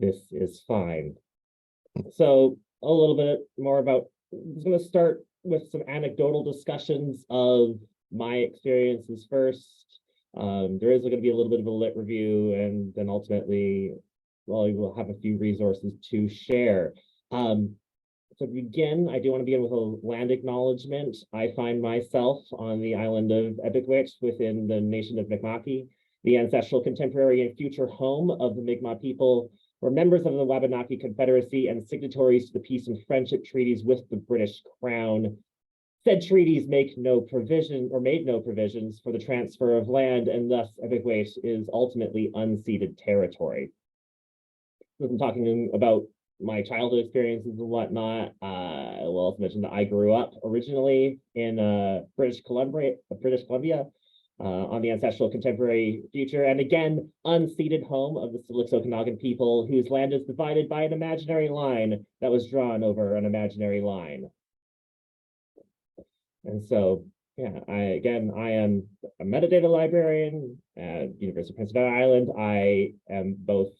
this is fine. So a little bit more about, I'm going to start with some anecdotal discussions of my experiences first. There is going to be a little bit of a lit review, and then ultimately, well, we'll have a few resources to share. So to begin, I do want to begin with a land acknowledgement. I find myself on the island of Epicwich within the nation of Mi'kmaq, the ancestral, contemporary, and future home of the Mi'kmaq people. We're members of the Wabanaki Confederacy and signatories to the peace and friendship treaties with the British Crown. Said treaties make no provision or made no provisions for the transfer of land, and thus Epicwich is ultimately unceded territory. I'm talking about my childhood experiences and whatnot. I will also mention that I grew up originally in British Columbia, on the ancestral, contemporary, future, and again, unceded home of the Silixo-Kanagan people, whose land is divided by an imaginary line that was drawn over an imaginary line. And so, yeah, I am a metadata librarian at University of Prince Edward Island. I am both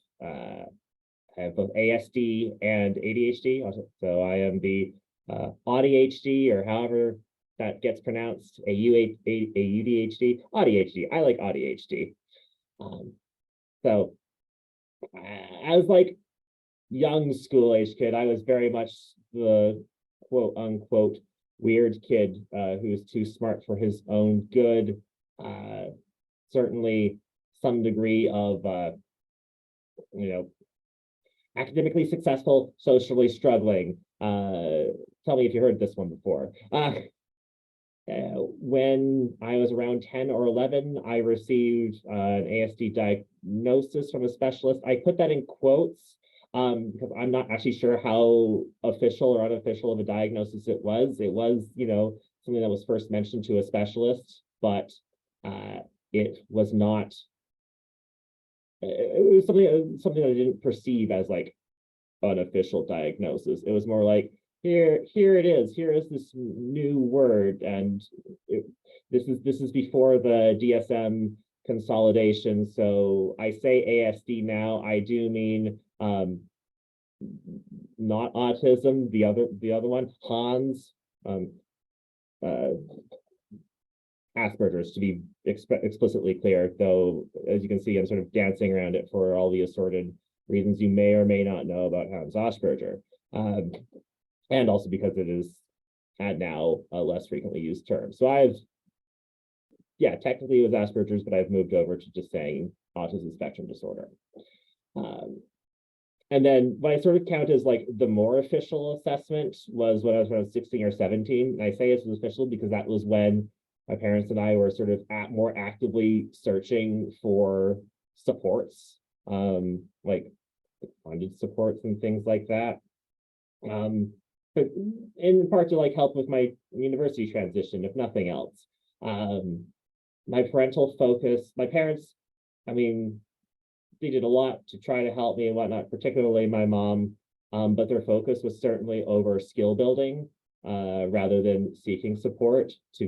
I have both ASD and ADHD. So I am the ADHD, or however that gets pronounced, a UDHD, ADHD. I like ADHD. So as like young school age kid, I was very much the quote unquote weird kid who was too smart for his own good. Certainly some degree of academically successful, socially struggling. Tell me if you heard this one before. When I was around 10 or 11, I received an ASD diagnosis from a specialist. I put that in quotes because I'm not actually sure how official or unofficial of a diagnosis it was. It was, something that was first mentioned to a specialist, but it was not. It was something that I didn't perceive as like an official diagnosis. It was more like, here it is. Here is this new word, and this is before the DSM consolidation. So I say ASD now. I do mean not autism. The other one, Hans. Asperger's, to be explicitly clear, though, as you can see, I'm sort of dancing around it for all the assorted reasons you may or may not know about Hans Asperger. And also because it is now a less frequently used term. So technically it was Asperger's, but I've moved over to just saying autism spectrum disorder. And then what I sort of count as like the more official assessment was when I was around 16 or 17. And I say it's official because that was when my parents and I were sort of more actively searching for supports, like funded supports and things like that. But in part to like help with my university transition, if nothing else. My parental focus, my parents, they did a lot to try to help me and whatnot, particularly my mom, but their focus was certainly over skill building. Rather than seeking support to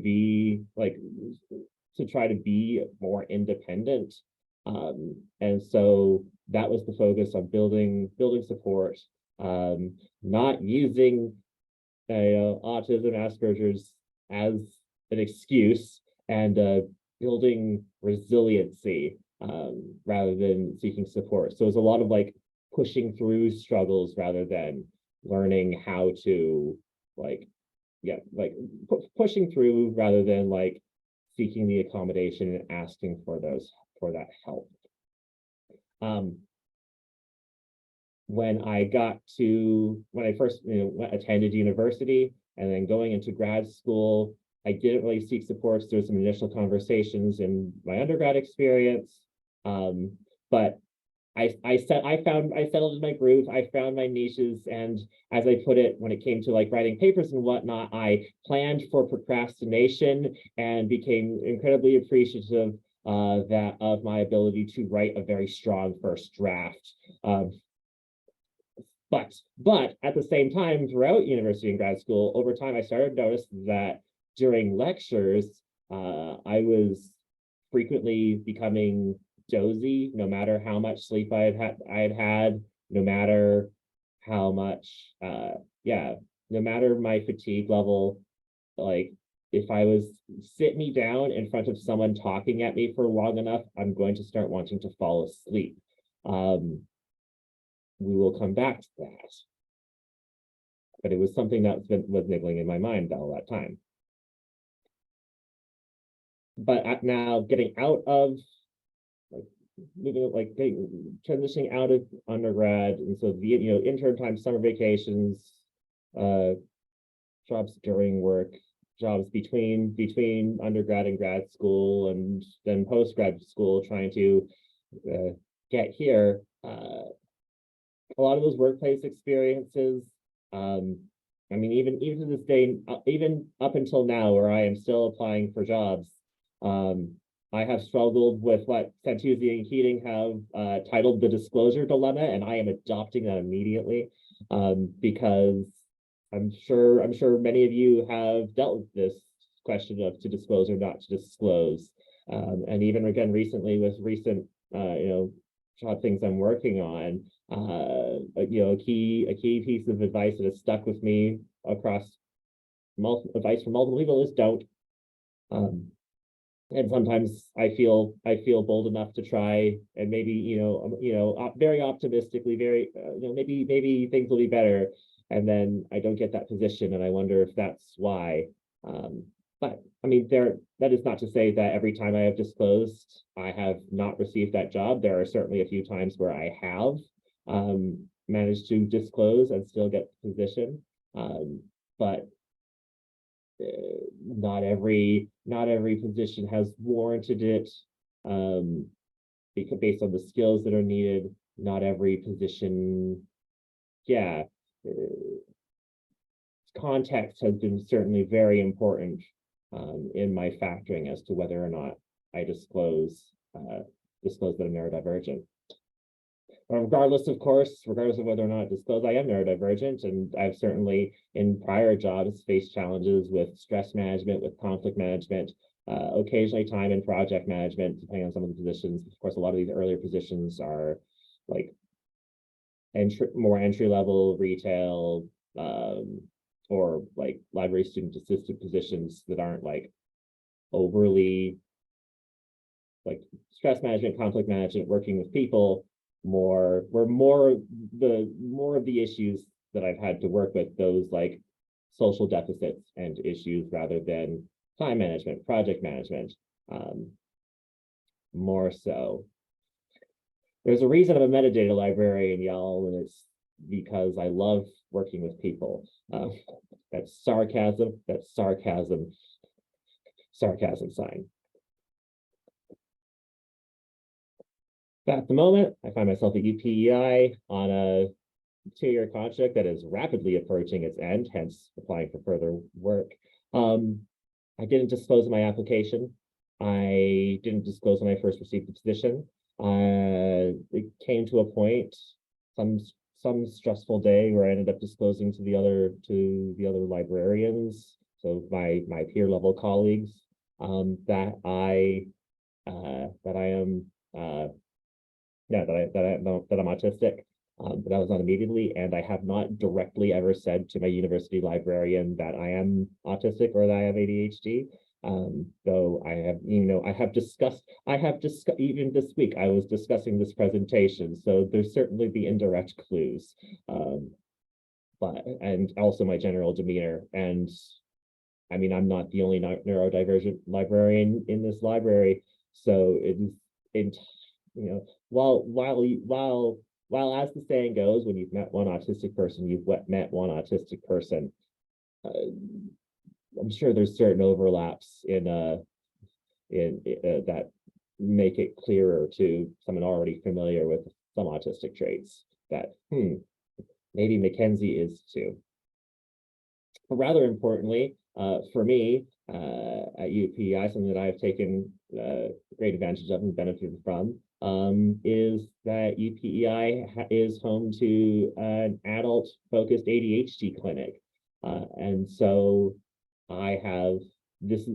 try to be more independent. And so that was the focus on building support, not using autism, Asperger's as an excuse, and building resiliency rather than seeking support. So it was a lot of like pushing through struggles rather than learning how to pushing through rather than like seeking the accommodation and asking for that help. When I first attended university and then going into grad school, I didn't really seek supports. There were some initial conversations in my undergrad experience, but I settled in my groove. I found my niches, and as I put it, when it came to like writing papers and whatnot, I planned for procrastination and became incredibly appreciative of my ability to write a very strong first draft. But at the same time, throughout university and grad school, over time, I started to notice that during lectures, I was frequently becoming dozy, no matter how much sleep I had had. no matter how much, no matter my fatigue level, like if I was sit me down in front of someone talking at me for long enough, I'm going to start wanting to fall asleep. We will come back to that. But it was something that was niggling in my mind all that time. But now getting out of, like, moving, like transitioning out of undergrad, and so the intern time, summer vacations, jobs during work, jobs between undergrad and grad school, and then post-grad school, trying to get here. A lot of those workplace experiences, I mean, even to this day, even up until now, where I am still applying for jobs, I have struggled with what Santucci and Keating have titled the disclosure dilemma, and I am adopting that immediately, because I'm sure many of you have dealt with this question of to disclose or not to disclose, and even again recently with recent job things I'm working on. A key piece of advice that has stuck with me across advice from multiple people is don't. And sometimes I feel bold enough to try, and maybe very optimistically, very maybe things will be better, and then I don't get that position, and I wonder if that's why. But I mean, that is not to say that every time I have disclosed, I have not received that job. There are certainly a few times where I have managed to disclose and still get the position, but not every position has warranted it, because based on the skills that are needed. Not every position, context has been certainly very important in my factoring as to whether or not I disclose that I'm neurodivergent. Regardless of whether or not I disclose I am neurodivergent, and I've certainly in prior jobs faced challenges with stress management, with conflict management, occasionally time and project management, depending on some of the positions. Of course, a lot of these earlier positions are like more entry level retail, or like library student assistant positions that aren't like overly like stress management, conflict management, working with people. More of the issues that I've had to work with, those like social deficits and issues, rather than time management, project management, more so. There's a reason I'm a metadata librarian, y'all, and it's because I love working with people. That's sarcasm sign. At the moment, I find myself at UPEI on a 2-year contract that is rapidly approaching its end, hence applying for further work. I didn't disclose my application. I didn't disclose when I first received the position. It came to a point, some stressful day, where I ended up disclosing to the other librarians, so my peer level colleagues, that I'm autistic. But I was on immediately, and I have not directly ever said to my university librarian that I am autistic or that I have ADHD. Though I have discussed even this week, I was discussing this presentation, so there's certainly the indirect clues, and also my general demeanor. And I mean, I'm not the only neurodivergent librarian in this library, so while as the saying goes, when you've met one autistic person, you've met one autistic person. I'm sure there's certain overlaps in that make it clearer to someone already familiar with some autistic traits that maybe Mackenzie is too. But rather importantly, for me, at UPEI, something that I've taken great advantage of and benefited from, is that UPEI is home to an adult-focused ADHD clinic, and so I have this.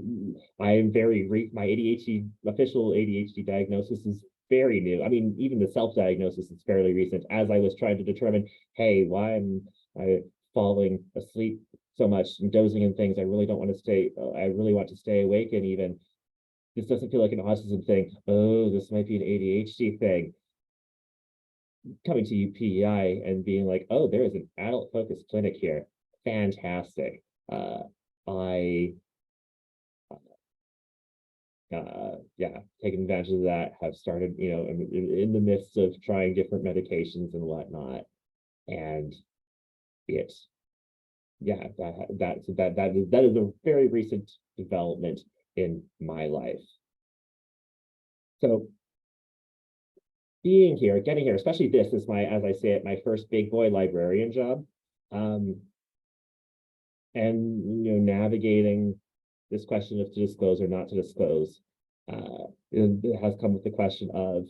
I am my ADHD official ADHD diagnosis is very new. I mean, even the self-diagnosis is fairly recent. As I was trying to determine, hey, why am I falling asleep so much and dozing and things? I really don't want to stay. I really want to stay awake, and even this doesn't feel like an autism thing. Oh, this might be an ADHD thing. Coming to UPEI and being like, oh, there is an adult focused clinic here. Fantastic. I yeah, taken advantage of that, have started, in the midst of trying different medications and whatnot. And it, yeah, that is a very recent development in my life. So being here, getting here, especially this is my, as I say it, my first big boy librarian job. And navigating this question of to disclose or not to disclose, it has come with the question of,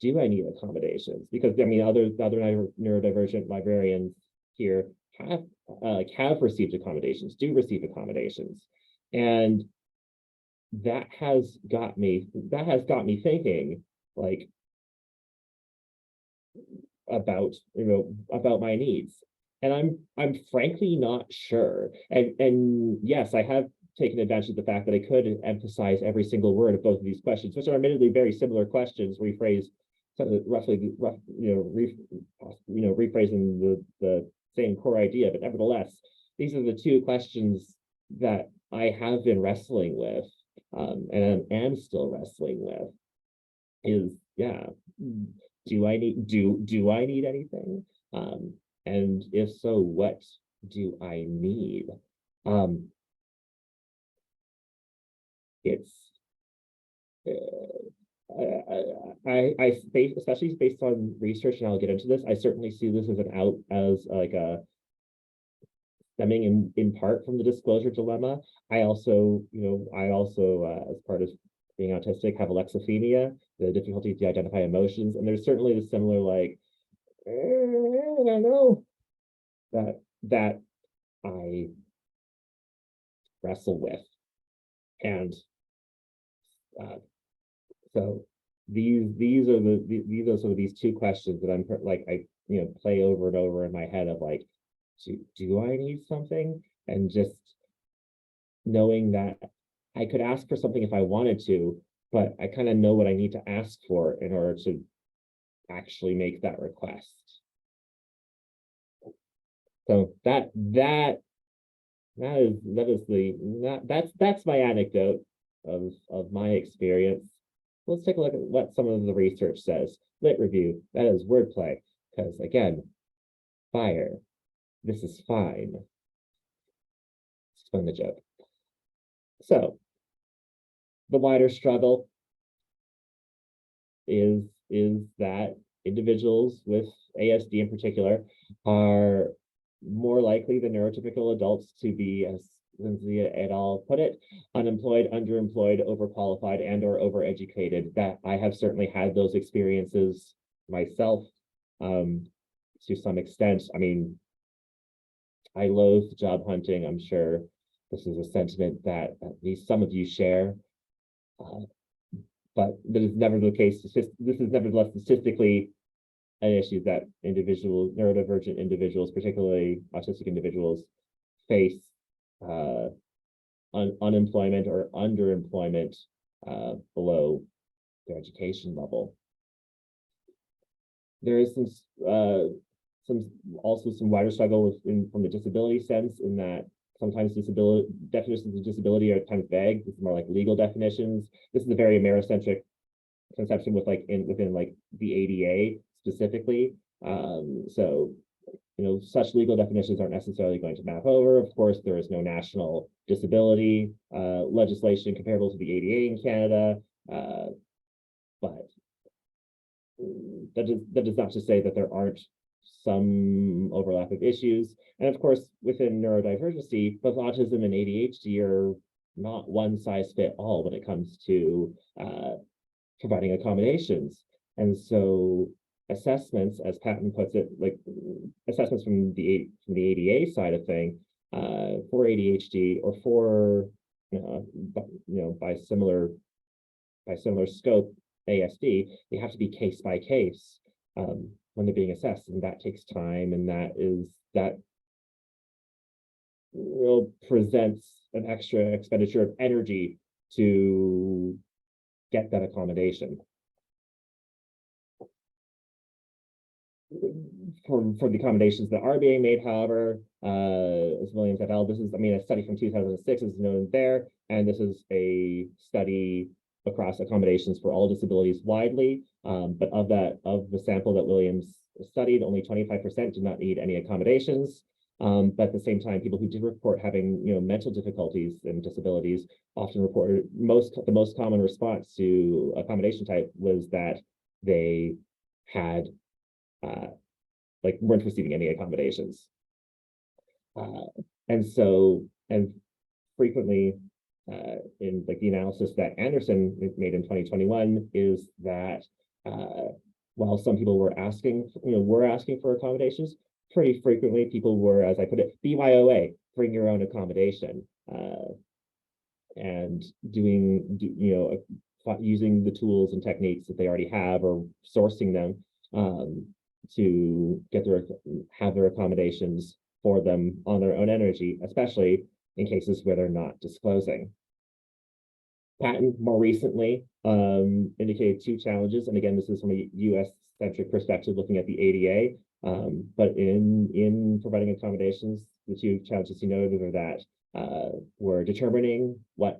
do I need accommodations? Because I mean, other neurodivergent librarians here have received accommodations, do receive accommodations, and that has got me thinking, like, about my needs. And I'm frankly not sure. And yes, I have taken advantage of the fact that I could emphasize every single word of both of these questions, which are admittedly very similar questions, rephrased roughly, rephrasing the same core idea. But nevertheless, these are the two questions that I have been wrestling with, and am still wrestling with. Is, yeah, do I need anything? And if so, what do I need? It's especially based on research, and I'll get into this, I certainly see this as like a stemming in part from the disclosure dilemma. I also, as part of being autistic, have alexithymia, the difficulty to identify emotions, and there's certainly the similar, like, I don't know, that I wrestle with. And so these are sort of these two questions that I'm like, I play over and over in my head of, like, do I need something? And just knowing that I could ask for something if I wanted to, but I kind of know what I need to ask for in order to actually make that request. So that's my anecdote of my experience. Let's take a look at what some of the research says. Lit review, that is wordplay, because again, fire, this is fine. Explain the joke. So the wider struggle is that individuals with ASD in particular are more likely than neurotypical adults to be, as Lindsay et al. Put it, unemployed, underemployed, overqualified, and or overeducated. That I have certainly had those experiences myself, to some extent. I mean, I loathe job hunting. I'm sure this is a sentiment that at least some of you share, but that is never the case. This is nevertheless statistically an issue that neurodivergent individuals, particularly autistic individuals, face unemployment or underemployment below their education level. There is some wider struggle from the disability sense, in that sometimes definitions of disability are kind of vague. This is more like legal definitions. This is a very Americentric conception within the ADA specifically. So such legal definitions aren't necessarily going to map over. Of course, there is no national disability legislation comparable to the ADA in Canada, but that is not to say that there aren't some overlap of issues. And of course, within neurodivergency, both autism and ADHD are not one size fit all when it comes to providing accommodations. And so assessments, as Patton puts it, like assessments from the ADA side of thing, for ADHD or for by similar scope, ASD, they have to be case by case when they're being assessed, and that takes time, and that presents an extra expenditure of energy to get that accommodation. For the accommodations that are being made, however, as Williams et al., this is, a study from 2006 is known there, and this is a study across accommodations for all disabilities widely. But of the sample that Williams studied, only 25% did not need any accommodations. But at the same time, people who did report having mental difficulties and disabilities often reported the most common response to accommodation type was that they had weren't receiving any accommodations. And frequently in the analysis that Anderson made in 2021 is that while some people were asking for accommodations, pretty frequently people were, as I put it, BYOA, bring your own accommodation, and using the tools and techniques that they already have or sourcing them to have their accommodations for them on their own energy, especially in cases where they're not disclosing. Patton more recently indicated two challenges, and again, this is from a US-centric perspective looking at the ADA, but in providing accommodations, the two challenges he noted are that we're determining what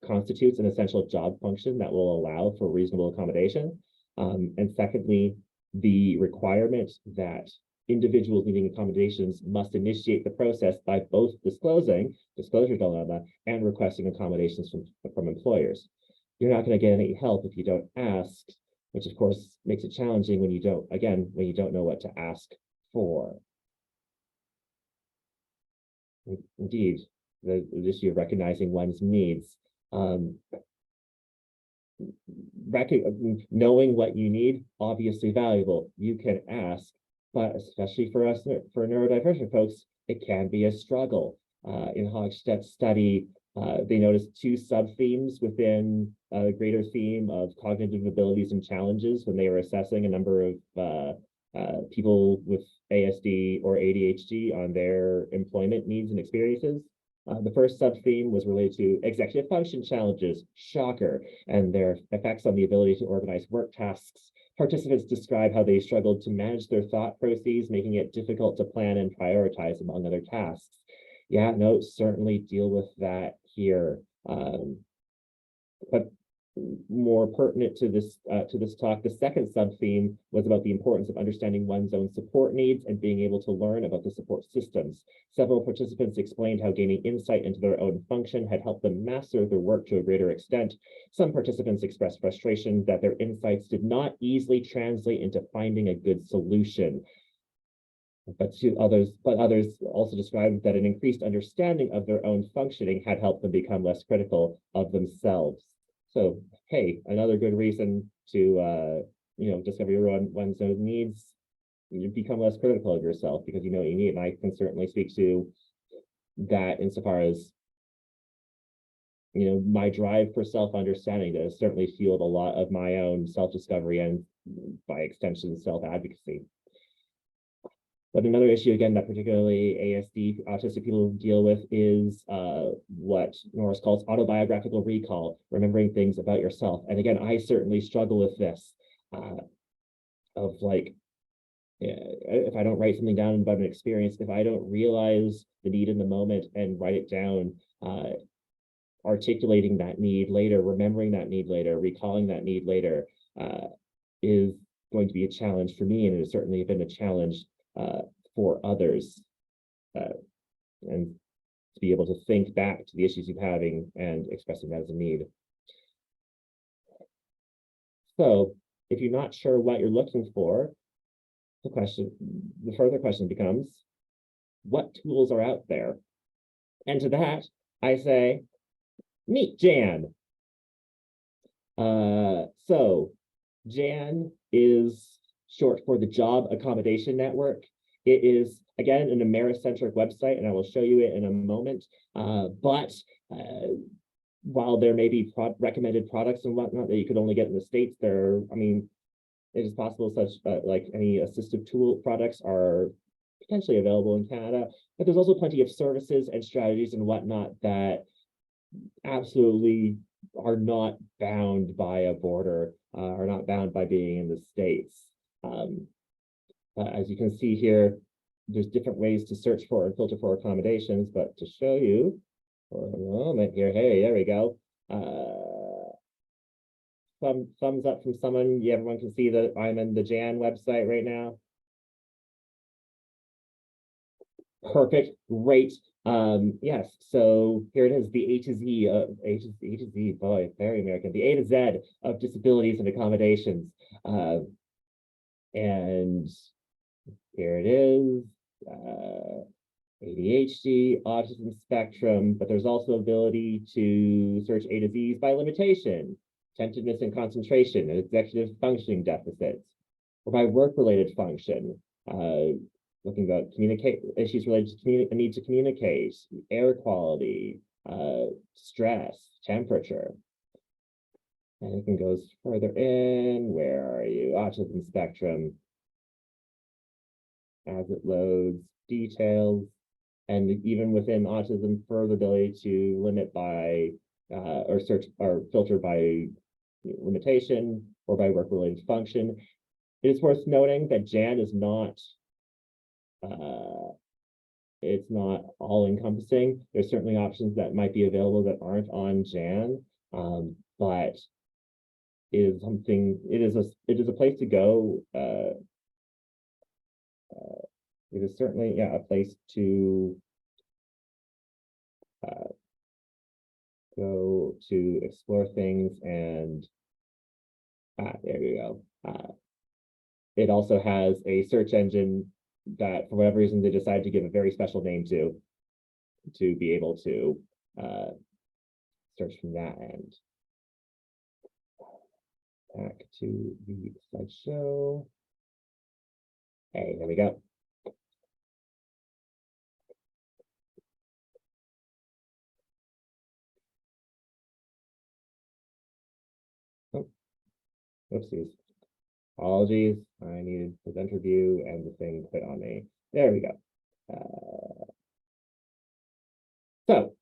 constitutes an essential job function that will allow for reasonable accommodation, and secondly, the requirement that individuals needing accommodations must initiate the process by both disclosure dilemma, and requesting accommodations from employers. You're not going to get any help if you don't ask, which of course makes it challenging when you don't know what to ask for. Indeed, the issue of recognizing one's needs. Knowing what you need, obviously valuable. You can ask, but especially for us, for neurodivergent folks, it can be a struggle. In Hogstedt's study, they noticed two sub-themes within a greater theme of cognitive abilities and challenges when they were assessing a number of people with ASD or ADHD on their employment needs and experiences. The first sub-theme was related to executive function challenges, shocker, and their effects on the ability to organize work tasks. Participants describe how they struggled to manage their thought processes, making it difficult to plan and prioritize among other tasks. Yeah, no, certainly deal with that here. But more pertinent to this talk, the second sub-theme was about the importance of understanding one's own support needs and being able to learn about the support systems. Several participants explained how gaining insight into their own function had helped them master their work to a greater extent. Some participants expressed frustration that their insights did not easily translate into finding a good solution. But others also described that an increased understanding of their own functioning had helped them become less critical of themselves. So, hey, another good reason to, discover one's own needs. You become less critical of yourself because you know what you need. And I can certainly speak to that insofar as, my drive for self-understanding that has certainly fueled a lot of my own self-discovery and, by extension, self-advocacy. But another issue, again, that particularly ASD autistic people deal with is what Norris calls autobiographical recall, remembering things about yourself. And again, I certainly struggle with this if I don't write something down about an experience, if I don't realize the need in the moment and write it down, articulating that need later, remembering that need later, recalling that need later is going to be a challenge for me, and it has certainly been a challenge for others, and to be able to think back to the issues you're having and expressing that as a need. So if you're not sure what you're looking for, the further question becomes, what tools are out there? And to that, I say, meet Jan. So Jan is short for the Job Accommodation Network. It is, again, an Americentric website, and I will show you it in a moment. But while there may be recommended products and whatnot that you could only get in the States, I mean, it is possible such like any assistive tool products are potentially available in Canada, but there's also plenty of services and strategies and whatnot that absolutely are not bound by a border, are not bound by being in the States. As you can see here, there's different ways to search for and filter for accommodations, but to show you for a moment here, hey, there we go. Thumbs up from someone. Yeah, everyone can see that I'm in the Jan website right now. Perfect, great. Yes, so here it is, the A to Z, A to Z, boy, very American, the A to Z of disabilities and accommodations. And here it is, ADHD, autism spectrum, but there's also ability to search A to Z's by limitation, attentiveness and concentration, and executive functioning deficits, or by work-related function, looking about issues related to need to communicate, air quality, stress, temperature. Anything goes further in, where are you? Autism spectrum. As it loads, details, and even within autism, further ability to limit by, or search or filter by limitation or by work-related function. It is worth noting that Jan is not it's not all-encompassing. There's certainly options that might be available that aren't on Jan, but it is something. It is a place to go. It is certainly a place to go to explore things, and there you go. It also has a search engine that, for whatever reason, they decided to give a very special name to be able to search from that end. Back to the slideshow. Hey, there we go. Oh, oopsies. Apologies. I needed presenter view and the thing quit on me. There we go. So,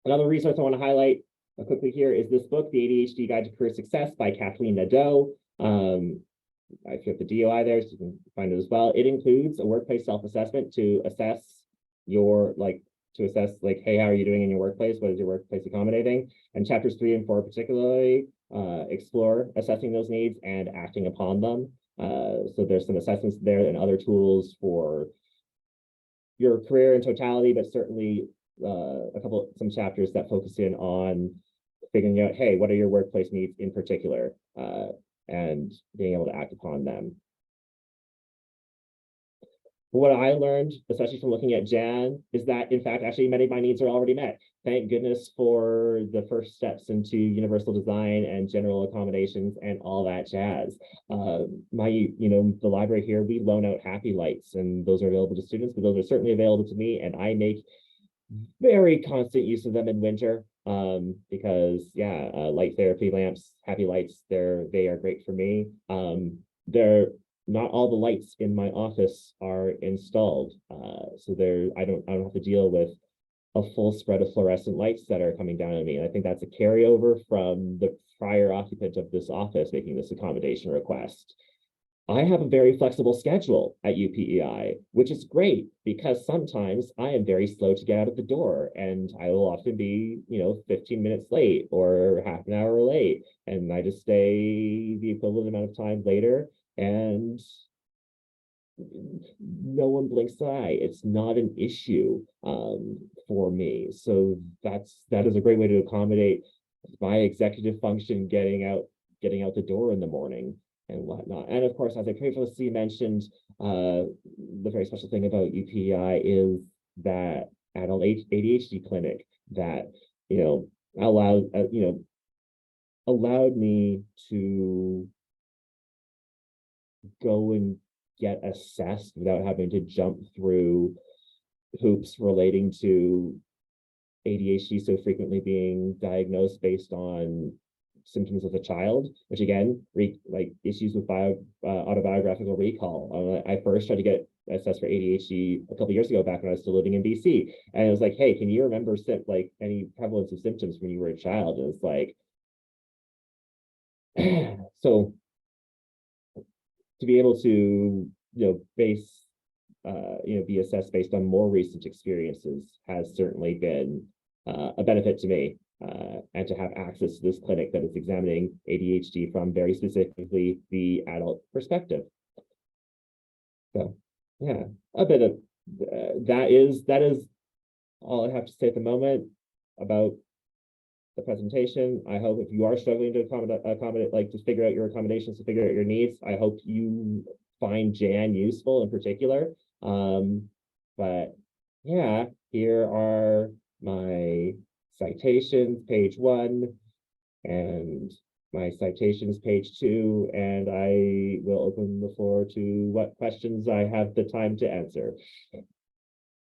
another resource I want to highlight quickly here is this book, The ADHD Guide to Career Success by Kathleen Nadeau. I put the DOI there so you can find it as well. It includes a workplace self-assessment to assess your, hey, how are you doing in your workplace? What is your workplace accommodating? And chapters 3 and 4 particularly explore assessing those needs and acting upon them. So there's some assessments there and other tools for your career in totality, but certainly some chapters that focus in on figuring out, hey, what are your workplace needs in particular, and being able to act upon them. What I learned, especially from looking at Jan, is that, in fact, actually many of my needs are already met. Thank goodness for the first steps into universal design and general accommodations and all that jazz. The library here, we loan out happy lights, and those are available to students, but those are certainly available to me, and I make very constant use of them in winter, because light therapy lamps, happy lights, they are great for me. Not all the lights in my office are installed, so I don't have to deal with a full spread of fluorescent lights that are coming down on me. And I think that's a carryover from the prior occupant of this office making this accommodation request. I have a very flexible schedule at UPEI, which is great because sometimes I am very slow to get out of the door, and I will often be, 15 minutes late or half an hour late, and I just stay the equivalent amount of time later, and no one blinks an eye. It's not an issue for me. So that is a great way to accommodate my executive function, getting out the door in the morning and whatnot. And of course, as I previously mentioned, the very special thing about UPEI is that adult ADHD clinic that allowed me to go and get assessed without having to jump through hoops relating to ADHD so frequently being diagnosed based on symptoms of a child, which again, like issues with autobiographical recall. I first tried to get assessed for ADHD a couple years ago, back when I was still living in BC, and it was like, hey, can you remember like any prevalence of symptoms when you were a child? And it's like, so to be able to base be assessed based on more recent experiences has certainly been a benefit to me, and to have access to this clinic that is examining ADHD from very specifically the adult perspective. So yeah, a bit of that is all I have to say at the moment about the presentation. I hope if you are struggling to accommodate, like to figure out your accommodations, to figure out your needs, I hope you find Jan useful in particular. But yeah, here are my citations, page 1, and my citations, page 2, and I will open the floor to what questions I have the time to answer.